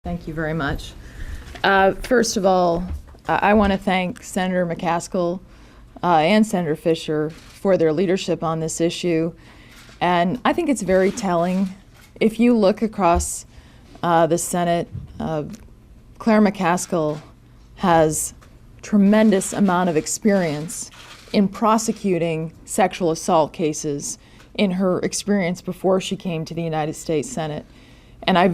Thank you very much. First of all, I want to thank Senator McCaskill and Senator Fischer for their leadership on this issue. And I think it's very telling. If you look across the Senate, Claire McCaskill has tremendous amount of experience in prosecuting sexual assault cases in her experience before she came to the United States Senate. And I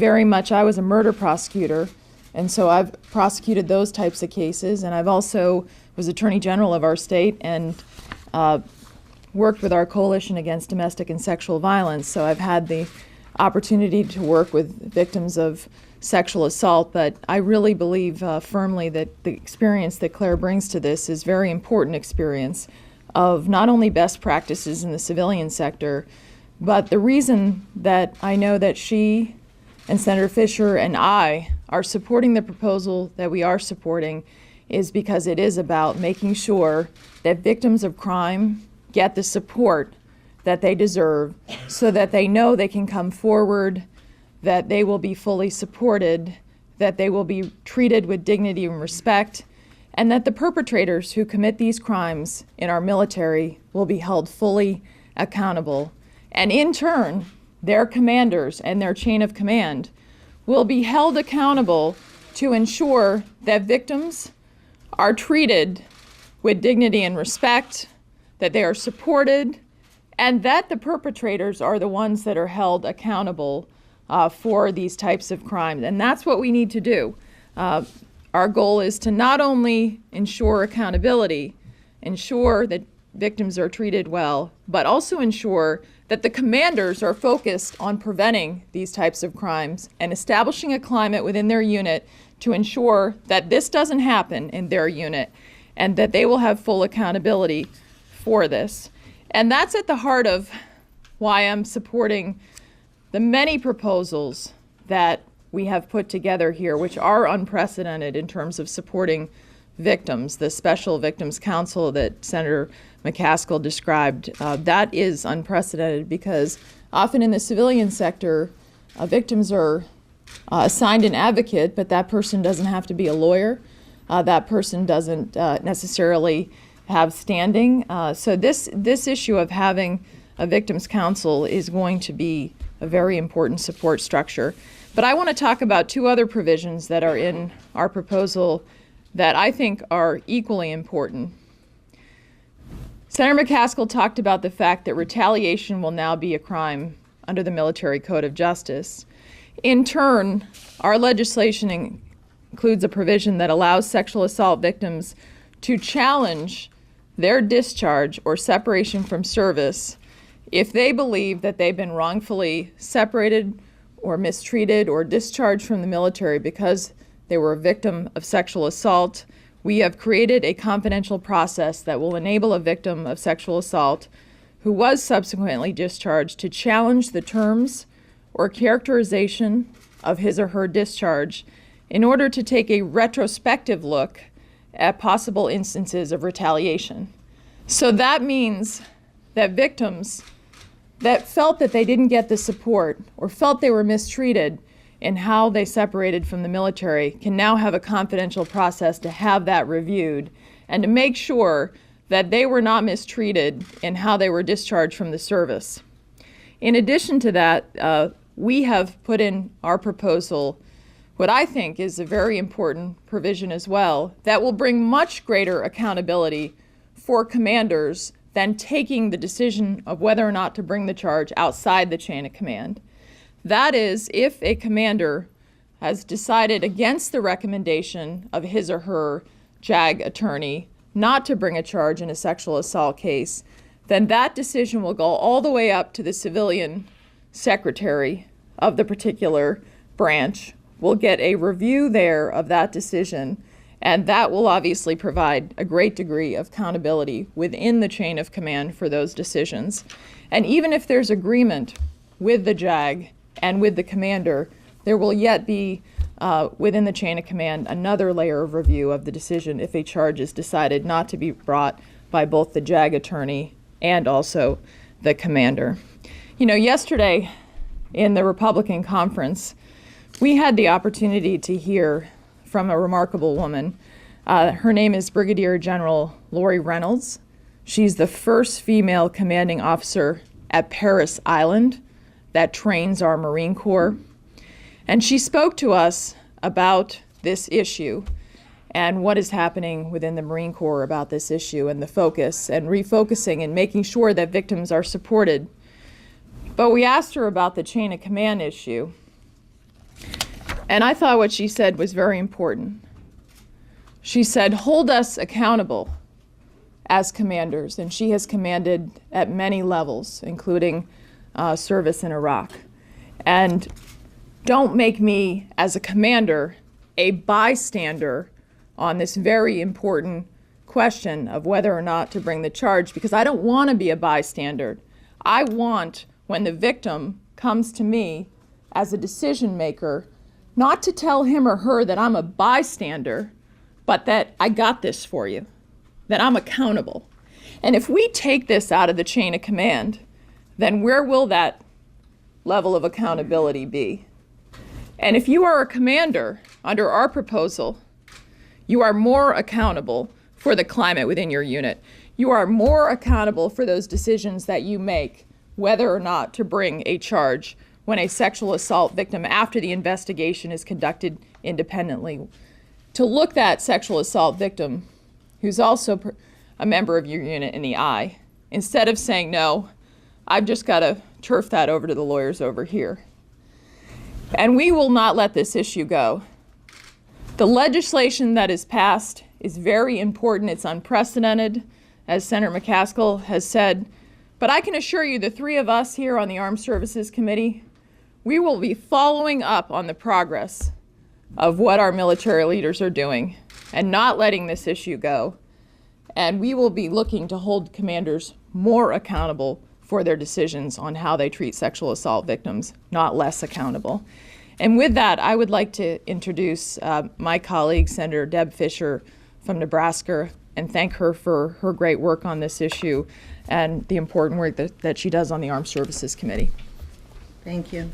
was a murder prosecutor, and so I've prosecuted those types of cases, and I've also was Attorney General of our state and worked with our Coalition Against Domestic and Sexual Violence, so I've had the opportunity to work with victims of sexual assault, but I really believe firmly that the experience that Claire brings to this is very important experience of not only best practices in the civilian sector, but the reason that I know that she and Senator Fischer and I are supporting the proposal that we are supporting is because it is about making sure that victims of crime get the support that they deserve so that they know they can come forward, that they will be fully supported, that they will be treated with dignity and respect, and that the perpetrators who commit these crimes in our military will be held fully accountable. And in turn, their commanders and their chain of command will be held accountable to ensure that victims are treated with dignity and respect, that they are supported, and that the perpetrators are the ones that are held accountable for these types of crimes. And that's what we need to do. Our goal is to not only ensure accountability, ensure that victims are treated well, but also ensure that the commanders are focused on preventing these types of crimes and establishing a climate within their unit to ensure that this doesn't happen in their unit and that they will have full accountability for this. And that's at the heart of why I'm supporting the many proposals that we have put together here, which are unprecedented in terms of supporting victims. The Special Victims Council that Senator McCaskill described, that is unprecedented because often in the civilian sector, victims are assigned an advocate, but that person doesn't have to be a lawyer. That person doesn't necessarily have standing. So this issue of having a victims council is going to be a very important support structure. But I want to talk about two other provisions that are in our proposal that I think are equally important. Senator McCaskill talked about the fact that retaliation will now be a crime under the Military Code of Justice. In turn, our legislation includes a provision that allows sexual assault victims to challenge their discharge or separation from service if they believe that they've been wrongfully separated or mistreated or discharged from the military because they were a victim of sexual assault. We have created a confidential process that will enable a victim of sexual assault who was subsequently discharged to challenge the terms or characterization of his or her discharge in order to take a retrospective look at possible instances of retaliation. So that means that victims that felt that they didn't get the support or felt they were mistreated in how they separated from the military can now have a confidential process to have that reviewed and to make sure that they were not mistreated in how they were discharged from the service. In addition to that, we have put in our proposal what I think is a very important provision as well that will bring much greater accountability for commanders than taking the decision of whether or not to bring the charge outside the chain of command. That is, if a commander has decided against the recommendation of his or her JAG attorney not to bring a charge in a sexual assault case, then that decision will go all the way up to the civilian secretary of the particular branch. We'll get a review there of that decision, and that will obviously provide a great degree of accountability within the chain of command for those decisions. And even if there's agreement with the JAG and with the commander, there will yet be within the chain of command another layer of review of the decision if a charge is decided not to be brought by both the JAG attorney and also the commander. You know, yesterday in the Republican conference, we had the opportunity to hear from a remarkable woman. Her name is Brigadier General Lori Reynolds. She's the first female commanding officer at Parris Island that trains our Marine Corps. And she spoke to us about this issue and what is happening within the Marine Corps about this issue and the focus and refocusing and making sure that victims are supported. But we asked her about the chain of command issue. And I thought what she said was very important. She said, hold us accountable as commanders. And she has commanded at many levels, including service in Iraq. And don't make me, as a commander, a bystander on this very important question of whether or not to bring the charge, because I don't want to be a bystander. I want, when the victim comes to me as a decision maker, not to tell him or her that I'm a bystander, but that I got this for you, that I'm accountable. And if we take this out of the chain of command, then where will that level of accountability be? And if you are a commander under our proposal, you are more accountable for the climate within your unit. You are more accountable for those decisions that you make, whether or not to bring a charge when a sexual assault victim, after the investigation is conducted independently, to look that sexual assault victim, who's also a member of your unit, in the eye, instead of saying, no, I've just got to turf that over to the lawyers over here. And we will not let this issue go. The legislation that is passed is very important. It's unprecedented, as Senator McCaskill has said. But I can assure you, the three of us here on the Armed Services Committee, we will be following up on the progress of what our military leaders are doing and not letting this issue go. And we will be looking to hold commanders more accountable for their decisions on how they treat sexual assault victims, not less accountable. And with that, I would like to introduce my colleague, Senator Deb Fischer from Nebraska, and thank her for her great work on this issue and the important work that she does on the Armed Services Committee. Thank you.